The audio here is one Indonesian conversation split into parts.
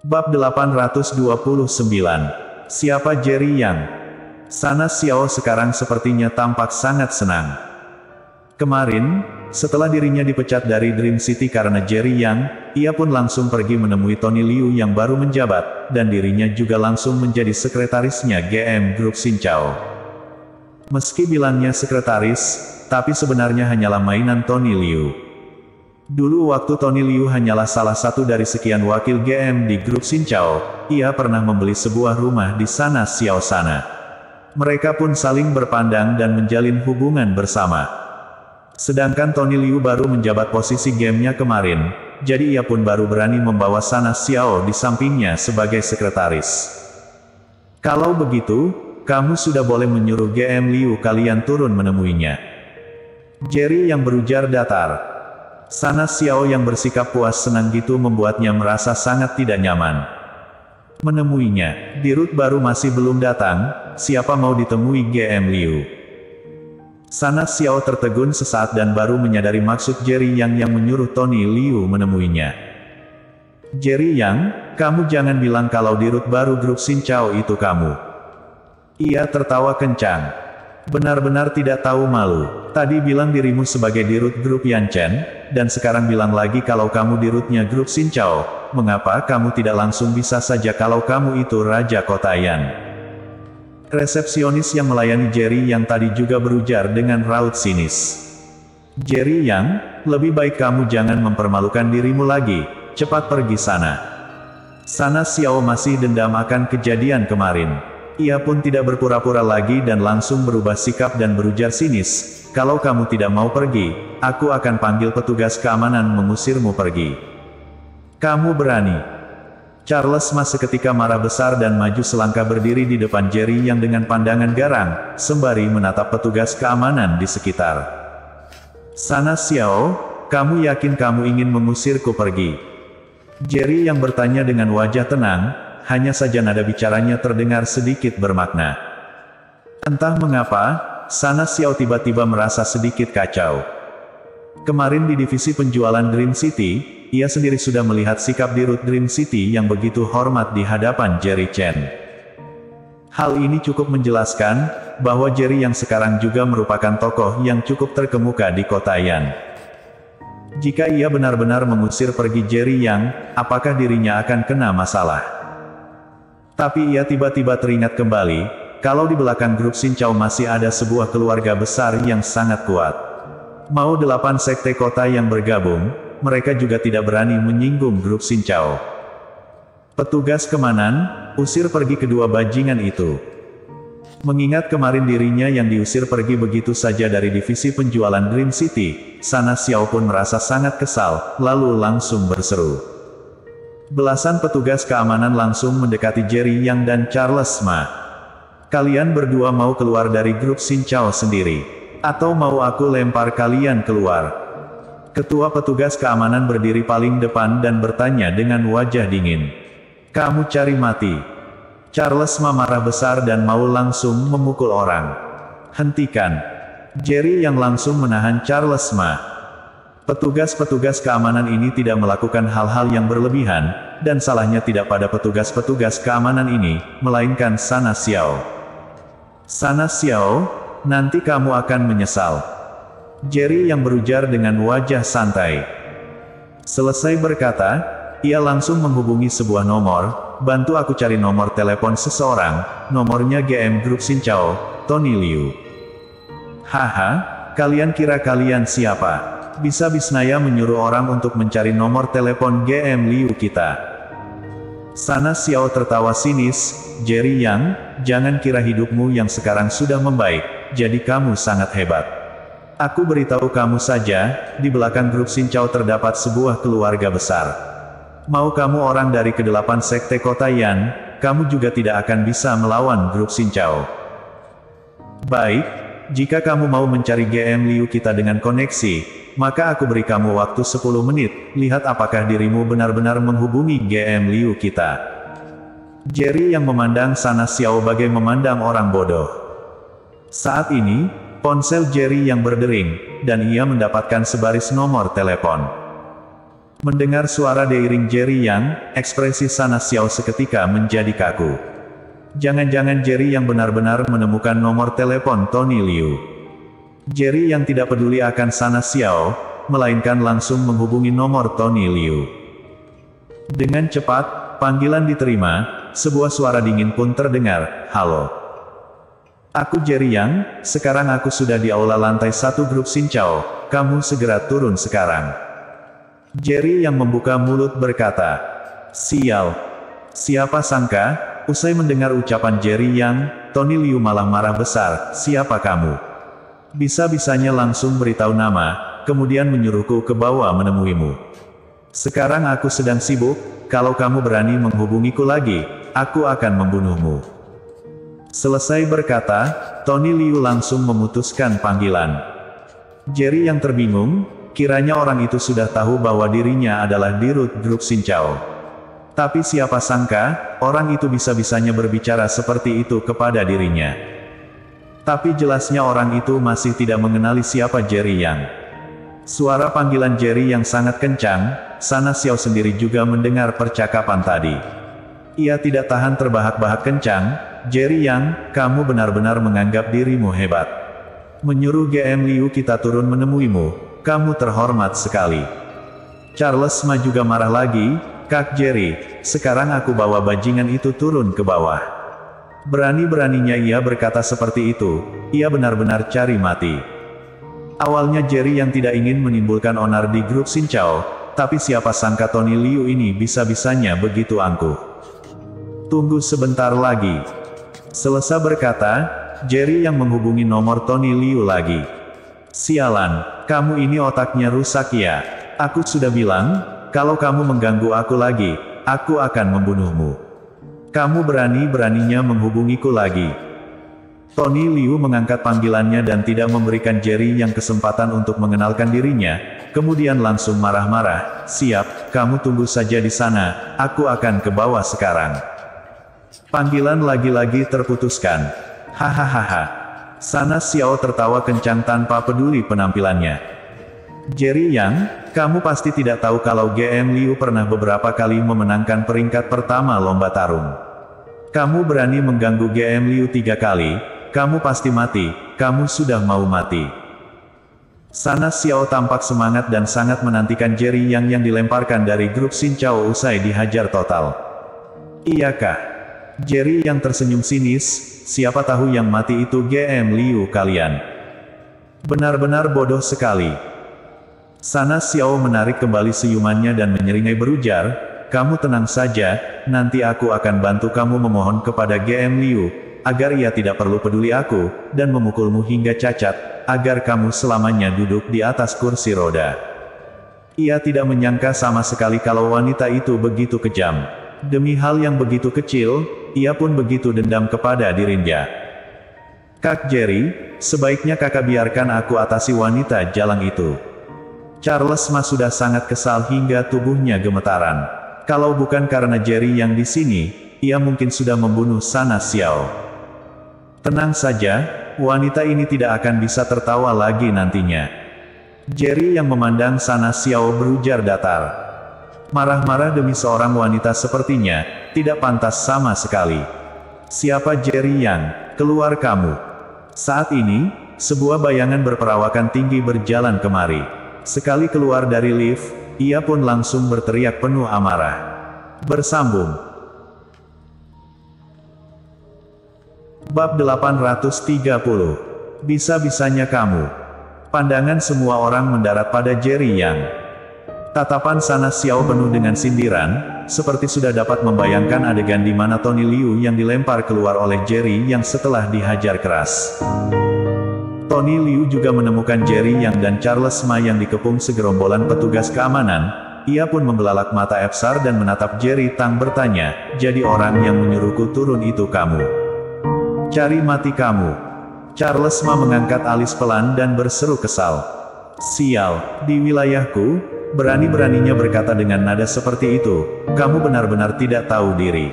Bab 829. Siapa Jerry Yang? Sana Xiao sekarang sepertinya tampak sangat senang. Kemarin, setelah dirinya dipecat dari Dream City karena Jerry Yang, ia pun langsung pergi menemui Tony Liu yang baru menjabat, dan dirinya juga langsung menjadi sekretarisnya GM Group Xinchao. Meski bilangnya sekretaris, tapi sebenarnya hanyalah mainan Tony Liu. Dulu waktu Tony Liu hanyalah salah satu dari sekian wakil GM di grup Xinchao, ia pernah membeli sebuah rumah di sana Xiao sana. Mereka pun saling berpandang dan menjalin hubungan bersama. Sedangkan Tony Liu baru menjabat posisi GM-nya kemarin, jadi ia pun baru berani membawa sana Xiao di sampingnya sebagai sekretaris. Kalau begitu, kamu sudah boleh menyuruh GM Liu kalian turun menemuinya. Jerry yang berujar datar. Sana Xiao yang bersikap puas senang gitu membuatnya merasa sangat tidak nyaman. Menemuinya, Dirut baru masih belum datang, siapa mau ditemui GM Liu? Sana Xiao tertegun sesaat dan baru menyadari maksud Jerry yang menyuruh Tony Liu menemuinya. Jerry Yang, kamu jangan bilang kalau Dirut baru grup Xinchao itu kamu. Ia tertawa kencang. Benar-benar tidak tahu malu. Tadi bilang dirimu sebagai Dirut grup Yanchen, dan sekarang bilang lagi kalau kamu Dirutnya grup Xinchao. Mengapa kamu tidak langsung bisa saja kalau kamu itu Raja Kota Yan? Resepsionis yang melayani Jerry yang tadi juga berujar dengan raut sinis. Jerry Yang, lebih baik kamu jangan mempermalukan dirimu lagi, cepat pergi sana. Sana Xiao masih dendam akan kejadian kemarin. Ia pun tidak berpura-pura lagi dan langsung berubah sikap dan berujar sinis, kalau kamu tidak mau pergi, aku akan panggil petugas keamanan mengusirmu pergi. Kamu berani? Charles Ma seketika marah besar dan maju selangkah berdiri di depan Jerry yang dengan pandangan garang, sembari menatap petugas keamanan di sekitar. Sana Xiao, kamu yakin kamu ingin mengusirku pergi? Jerry yang bertanya dengan wajah tenang, hanya saja nada bicaranya terdengar sedikit bermakna. Entah mengapa, Sana Xiao tiba-tiba merasa sedikit kacau. Kemarin di divisi penjualan Dream City, ia sendiri sudah melihat sikap Dirut Dream City yang begitu hormat di hadapan Jerry Chen. Hal ini cukup menjelaskan, bahwa Jerry yang sekarang juga merupakan tokoh yang cukup terkemuka di kota Yan. Jika ia benar-benar mengusir pergi Jerry Yang, apakah dirinya akan kena masalah? Tapi ia tiba-tiba teringat kembali, kalau di belakang grup Xinchao masih ada sebuah keluarga besar yang sangat kuat. Mau 8 sekte kota yang bergabung, mereka juga tidak berani menyinggung grup Xinchao. Petugas keamanan, usir pergi kedua bajingan itu. Mengingat kemarin dirinya yang diusir pergi begitu saja dari divisi penjualan Dream City, Sana Xiao pun merasa sangat kesal, lalu langsung berseru. Belasan petugas keamanan langsung mendekati Jerry Yang dan Charles Ma. Kalian berdua mau keluar dari grup Xinchao sendiri? Atau mau aku lempar kalian keluar? Ketua petugas keamanan berdiri paling depan dan bertanya dengan wajah dingin. Kamu cari mati? Charles Ma marah besar dan mau langsung memukul orang. Hentikan! Jerry Yang langsung menahan Charles Ma. Petugas-petugas keamanan ini tidak melakukan hal-hal yang berlebihan, dan salahnya tidak pada petugas-petugas keamanan ini, melainkan Sana Xiao. Sana Xiao, nanti kamu akan menyesal. Jerry yang berujar dengan wajah santai. Selesai berkata, ia langsung menghubungi sebuah nomor, bantu aku cari nomor telepon seseorang, nomornya GM Group Xinchao, Tony Liu. Haha, kalian kira kalian siapa? Bisa-bisnaya menyuruh orang untuk mencari nomor telepon GM Liu kita. Sana Xiao tertawa sinis, Jerry Yang, jangan kira hidupmu yang sekarang sudah membaik, jadi kamu sangat hebat. Aku beritahu kamu saja, di belakang grup Xinchao terdapat sebuah keluarga besar. Mau kamu orang dari ke-8 sekte kota Yan, kamu juga tidak akan bisa melawan grup Xinchao. Baik, jika kamu mau mencari GM Liu kita dengan koneksi, maka aku beri kamu waktu 10 menit, lihat apakah dirimu benar-benar menghubungi GM Liu kita. Jerry yang memandang Sana Xiao bagai memandang orang bodoh. Saat ini, ponsel Jerry yang berdering, dan ia mendapatkan sebaris nomor telepon. Mendengar suara deiring Jerry Yang, ekspresi Sana Xiao seketika menjadi kaku. Jangan-jangan Jerry yang benar-benar menemukan nomor telepon Tony Liu. Jerry yang tidak peduli akan Sana Xiao, melainkan langsung menghubungi nomor Tony Liu. Dengan cepat, panggilan diterima, sebuah suara dingin pun terdengar, "Halo. Aku Jerry Yang, sekarang aku sudah di aula lantai 1 grup Xinqiao, kamu segera turun sekarang." Jerry yang membuka mulut berkata, "Sial. Siapa sangka?" Usai mendengar ucapan Jerry Yang, Tony Liu malah marah besar, "Siapa kamu? Bisa-bisanya langsung beritahu nama, kemudian menyuruhku ke bawah menemuimu. Sekarang aku sedang sibuk, kalau kamu berani menghubungiku lagi, aku akan membunuhmu." Selesai berkata, Tony Liu langsung memutuskan panggilan. Jerry yang terbingung, kiranya orang itu sudah tahu bahwa dirinya adalah dirut grup Xinqiao. Tapi siapa sangka, orang itu bisa-bisanya berbicara seperti itu kepada dirinya. Tapi jelasnya orang itu masih tidak mengenali siapa Jerry Yang. Suara panggilan Jerry yang sangat kencang, Sana Xiao sendiri juga mendengar percakapan tadi. Ia tidak tahan terbahak-bahak kencang, "Jerry Yang, kamu benar-benar menganggap dirimu hebat. Menyuruh GM Liu kita turun menemuimu, kamu terhormat sekali." Charles Ma juga marah lagi, "Kak Jerry, sekarang aku bawa bajingan itu turun ke bawah." Berani-beraninya ia berkata seperti itu, ia benar-benar cari mati. Awalnya Jerry yang tidak ingin menimbulkan onar di grup Xinqiao, tapi siapa sangka Tony Liu ini bisa-bisanya begitu angkuh. "Tunggu sebentar lagi." Selesai berkata, Jerry yang menghubungi nomor Tony Liu lagi. "Sialan, kamu ini otaknya rusak ya. Aku sudah bilang, kalau kamu mengganggu aku lagi, aku akan membunuhmu. Kamu berani-beraninya menghubungiku lagi." Tony Liu mengangkat panggilannya dan tidak memberikan Jerry yang kesempatan untuk mengenalkan dirinya, kemudian langsung marah-marah, "Siap, kamu tunggu saja di sana, aku akan ke bawah sekarang." Panggilan lagi-lagi terputuskan. Hahaha. Sana Xiao tertawa kencang tanpa peduli penampilannya. "Jerry Yang, kamu pasti tidak tahu kalau GM Liu pernah beberapa kali memenangkan peringkat pertama lomba tarung. Kamu berani mengganggu GM Liu 3 kali, kamu pasti mati, kamu sudah mau mati." Sana Xiao tampak semangat dan sangat menantikan Jerry yang dilemparkan dari grup Xinqiao usai dihajar total. "Iyakah?" Jerry yang tersenyum sinis, "Siapa tahu yang mati itu GM Liu kalian. Benar-benar bodoh sekali." Sana Xiao menarik kembali senyumannya dan menyeringai berujar, "Kamu tenang saja, nanti aku akan bantu kamu memohon kepada GM Liu, agar ia tidak perlu peduli aku, dan memukulmu hingga cacat, agar kamu selamanya duduk di atas kursi roda." Ia tidak menyangka sama sekali kalau wanita itu begitu kejam. Demi hal yang begitu kecil, ia pun begitu dendam kepada dirinya. "Kak Jerry, sebaiknya kakak biarkan aku atasi wanita jalang itu." Charles Ma sudah sangat kesal hingga tubuhnya gemetaran. Kalau bukan karena Jerry yang di sini, ia mungkin sudah membunuh Sana Xiao. "Tenang saja, wanita ini tidak akan bisa tertawa lagi nantinya." Jerry yang memandang Sana Xiao berujar datar. Marah-marah demi seorang wanita sepertinya, tidak pantas sama sekali. "Siapa Jerry Yang? Keluar kamu." Saat ini, sebuah bayangan berperawakan tinggi berjalan kemari. Sekali keluar dari lift, ia pun langsung berteriak penuh amarah. Bersambung. Bab 830. Bisa-bisanya kamu. Pandangan semua orang mendarat pada Jerry Yang. Tatapan Sana Xiao penuh dengan sindiran, seperti sudah dapat membayangkan adegan di mana Tony Liu yang dilempar keluar oleh Jerry yang setelah dihajar keras. Tony Liu juga menemukan Jerry Yang dan Charles Ma yang dikepung segerombolan petugas keamanan. Ia pun membelalak mata Epsar dan menatap Jerry Tang bertanya, "Jadi orang yang menyuruhku turun itu kamu? Cari mati kamu." Charles Ma mengangkat alis pelan dan berseru kesal. "Sial, di wilayahku? Berani-beraninya berkata dengan nada seperti itu, kamu benar-benar tidak tahu diri."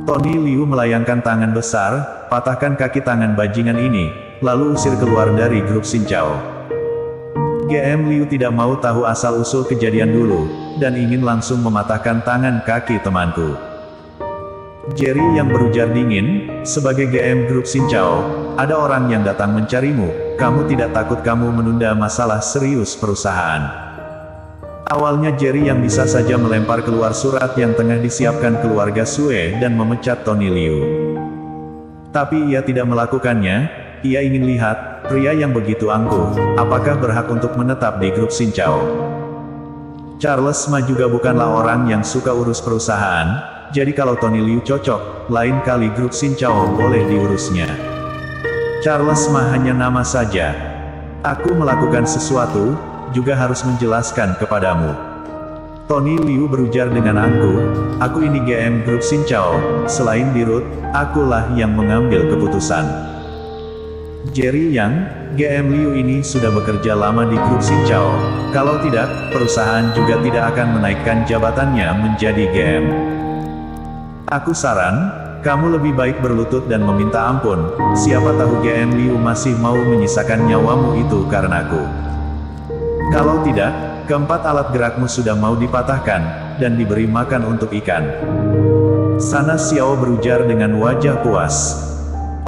Tony Liu melayangkan tangan besar, "Patahkan kaki tangan bajingan ini, lalu usir keluar dari grup Xinqiao." GM Liu tidak mau tahu asal-usul kejadian dulu, dan ingin langsung mematahkan tangan kaki temanku. Jerry yang berujar dingin, sebagai GM grup Xinchao, ada orang yang datang mencarimu, kamu tidak takut kamu menunda masalah serius perusahaan. Awalnya Jerry yang bisa saja melempar keluar surat yang tengah disiapkan keluarga Sue dan memecat Tony Liu. Tapi ia tidak melakukannya, ia ingin lihat, pria yang begitu angkuh, apakah berhak untuk menetap di grup Xinchao. Charles Ma juga bukanlah orang yang suka urus perusahaan, jadi kalau Tony Liu cocok, lain kali grup Xinchao boleh diurusnya. Charles Ma hanya nama saja. Aku melakukan sesuatu, juga harus menjelaskan kepadamu. Tony Liu berujar dengan angkuh, aku ini GM grup Xinchao, selain Dirut, akulah yang mengambil keputusan. Jerry Yang, GM Liu ini sudah bekerja lama di grup Xinchao, kalau tidak, perusahaan juga tidak akan menaikkan jabatannya menjadi GM. Aku saran, kamu lebih baik berlutut dan meminta ampun, siapa tahu GM Liu masih mau menyisakan nyawamu itu karenaku. Kalau tidak, keempat alat gerakmu sudah mau dipatahkan, dan diberi makan untuk ikan. Sana Xiao berujar dengan wajah puas.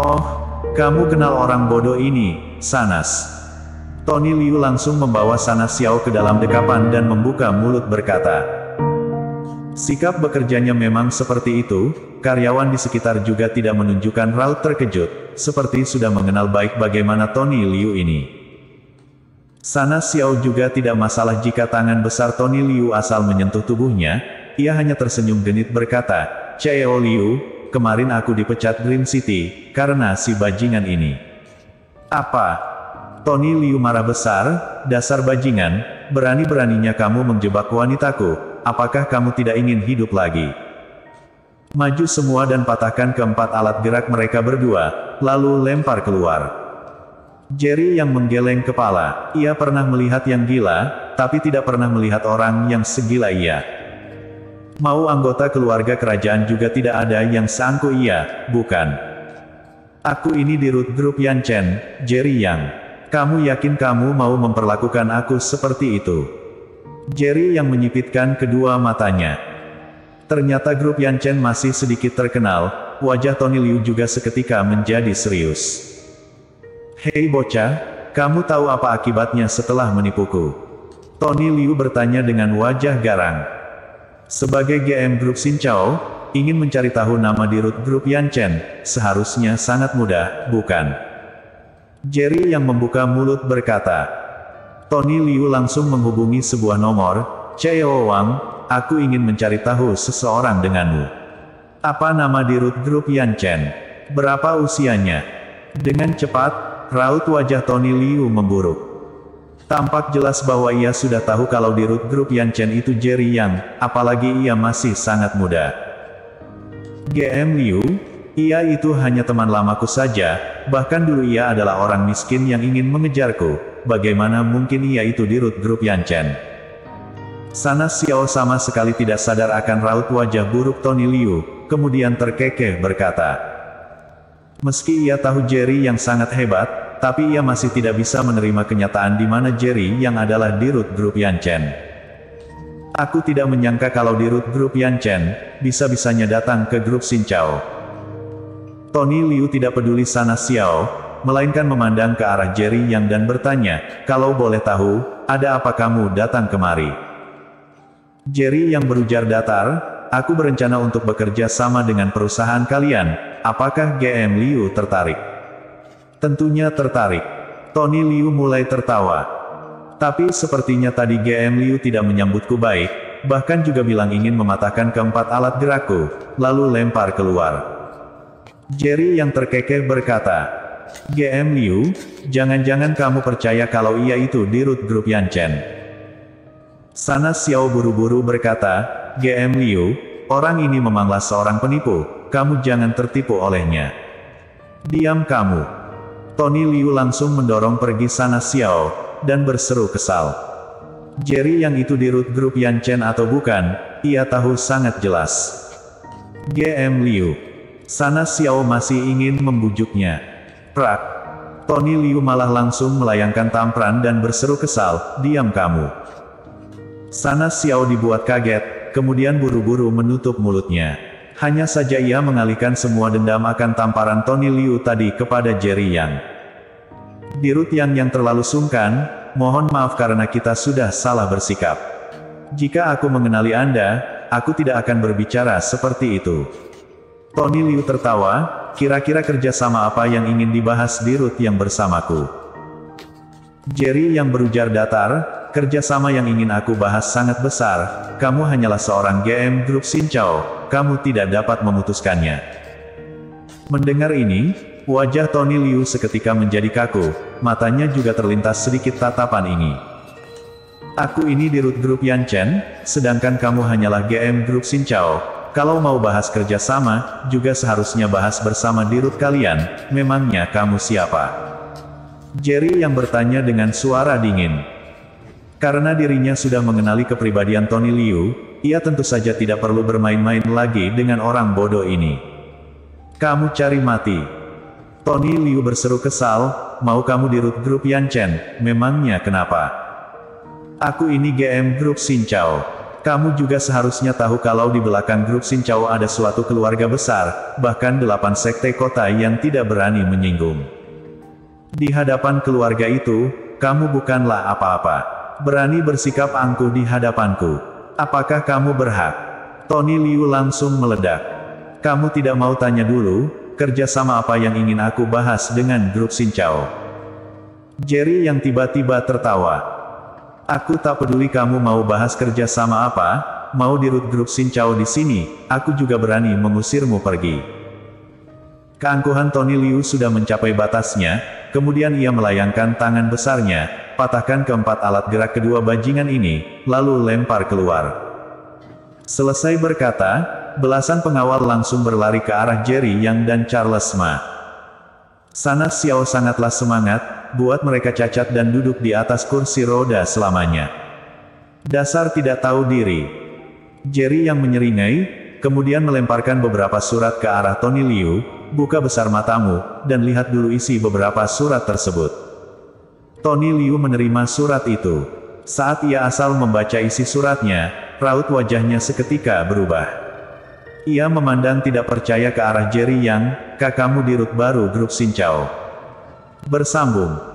Oh, kamu kenal orang bodoh ini, Sanas. Tony Liu langsung membawa Sana Xiao ke dalam dekapan dan membuka mulut berkata. Sikap bekerjanya memang seperti itu, karyawan di sekitar juga tidak menunjukkan raut terkejut, seperti sudah mengenal baik bagaimana Tony Liu ini. Sana Xiao juga tidak masalah jika tangan besar Tony Liu asal menyentuh tubuhnya, ia hanya tersenyum genit berkata, Cheo Liu, kemarin aku dipecat Green City, karena si bajingan ini. Apa? Tony Liu marah besar, dasar bajingan, berani-beraninya kamu menjebak wanitaku. Apakah kamu tidak ingin hidup lagi? Maju semua dan patahkan keempat alat gerak mereka berdua, lalu lempar keluar. Jerry yang menggeleng kepala, ia pernah melihat yang gila, tapi tidak pernah melihat orang yang segila ia. Mau anggota keluarga kerajaan juga tidak ada yang seangkuh ia, bukan? Aku ini di Root Group Yanchen, Jerry Yang. Kamu yakin kamu mau memperlakukan aku seperti itu? Jerry yang menyipitkan kedua matanya. Ternyata grup Yanchen masih sedikit terkenal, wajah Tony Liu juga seketika menjadi serius. Hei bocah, kamu tahu apa akibatnya setelah menipuku? Tony Liu bertanya dengan wajah garang. Sebagai GM grup Xinchao, ingin mencari tahu nama di Root Group Yanchen, seharusnya sangat mudah, bukan? Jerry yang membuka mulut berkata. Tony Liu langsung menghubungi sebuah nomor, Cheo Wang, aku ingin mencari tahu seseorang denganmu. Apa nama di Root Group Yanchen? Berapa usianya? Dengan cepat, raut wajah Tony Liu memburuk. Tampak jelas bahwa ia sudah tahu kalau di Root Group Yanchen itu Jerry Yang, apalagi ia masih sangat muda. GM Liu, ia itu hanya teman lamaku saja, bahkan dulu ia adalah orang miskin yang ingin mengejarku. Bagaimana mungkin ia itu di Root Group Yanchen? Sana Xiao sama sekali tidak sadar akan raut wajah buruk Tony Liu, kemudian terkekeh berkata. Meski ia tahu Jerry yang sangat hebat, tapi ia masih tidak bisa menerima kenyataan di mana Jerry yang adalah di Root Group Yanchen. Aku tidak menyangka kalau di Root Group Yanchen, bisa-bisanya datang ke grup Xinchao. Tony Liu tidak peduli Sana Xiao, melainkan memandang ke arah Jerry Yang dan bertanya, kalau boleh tahu, ada apa kamu datang kemari? Jerry Yang berujar datar, aku berencana untuk bekerja sama dengan perusahaan kalian, apakah GM Liu tertarik? Tentunya tertarik. Tony Liu mulai tertawa. Tapi sepertinya tadi GM Liu tidak menyambutku baik, bahkan juga bilang ingin mematahkan keempat alat gerakku, lalu lempar keluar. Jerry Yang terkekeh berkata, GM Liu, jangan-jangan kamu percaya kalau ia itu di Root Group Yanchen. Sana Xiao buru-buru berkata, GM Liu, orang ini memanglah seorang penipu, kamu jangan tertipu olehnya. Diam kamu. Tony Liu langsung mendorong pergi Sana Xiao, dan berseru kesal. Jerry yang itu di Root Group Yanchen atau bukan, ia tahu sangat jelas. GM Liu. Sana Xiao masih ingin membujuknya. Prak. Tony Liu malah langsung melayangkan tampran dan berseru kesal, "Diam kamu." Sana Xiao dibuat kaget, kemudian buru-buru menutup mulutnya. Hanya saja ia mengalihkan semua dendam akan tamparan Tony Liu tadi kepada Jerry Yang. Dirut yang terlalu sungkan, mohon maaf karena kita sudah salah bersikap. Jika aku mengenali Anda, aku tidak akan berbicara seperti itu. Tony Liu tertawa, kira-kira kerjasama apa yang ingin dibahas Dirut yang bersamaku? Jerry yang berujar datar, kerjasama yang ingin aku bahas sangat besar, kamu hanyalah seorang GM grup Xinchao, kamu tidak dapat memutuskannya. Mendengar ini, wajah Tony Liu seketika menjadi kaku, matanya juga terlintas sedikit tatapan ini. Aku ini Dirut grup Yanchen, sedangkan kamu hanyalah GM grup Xinchao. Kalau mau bahas kerjasama, juga seharusnya bahas bersama Dirut kalian, memangnya kamu siapa? Jerry yang bertanya dengan suara dingin. Karena dirinya sudah mengenali kepribadian Tony Liu, ia tentu saja tidak perlu bermain-main lagi dengan orang bodoh ini. Kamu cari mati. Tony Liu berseru kesal, mau kamu Dirut grup Yanchen, memangnya kenapa? Aku ini GM grup Xinchao. Kamu juga seharusnya tahu kalau di belakang grup Xinchao ada suatu keluarga besar, bahkan 8 sekte kota yang tidak berani menyinggung. Di hadapan keluarga itu, kamu bukanlah apa-apa. Berani bersikap angkuh di hadapanku. Apakah kamu berhak? Tony Liu langsung meledak. Kamu tidak mau tanya dulu, kerjasama apa yang ingin aku bahas dengan grup Xinchao? Jerry yang tiba-tiba tertawa. Aku tak peduli kamu mau bahas kerja sama apa, mau Dirut grup Xinchao di sini, aku juga berani mengusirmu pergi. Keangkuhan Tony Liu sudah mencapai batasnya, kemudian ia melayangkan tangan besarnya, patahkan keempat alat gerak kedua bajingan ini, lalu lempar keluar. Selesai berkata, belasan pengawal langsung berlari ke arah Jerry Yang dan Charles Ma. Sana Xiao sangatlah semangat, buat mereka cacat dan duduk di atas kursi roda selamanya. Dasar tidak tahu diri. Jerry yang menyeringai, kemudian melemparkan beberapa surat ke arah Tony Liu, buka besar matamu, dan lihat dulu isi beberapa surat tersebut. Tony Liu menerima surat itu. Saat ia asal membaca isi suratnya, raut wajahnya seketika berubah. Ia memandang tidak percaya ke arah Jerry Yang, "Kak kamu Dirut baru grup Xinchao." Bersambung.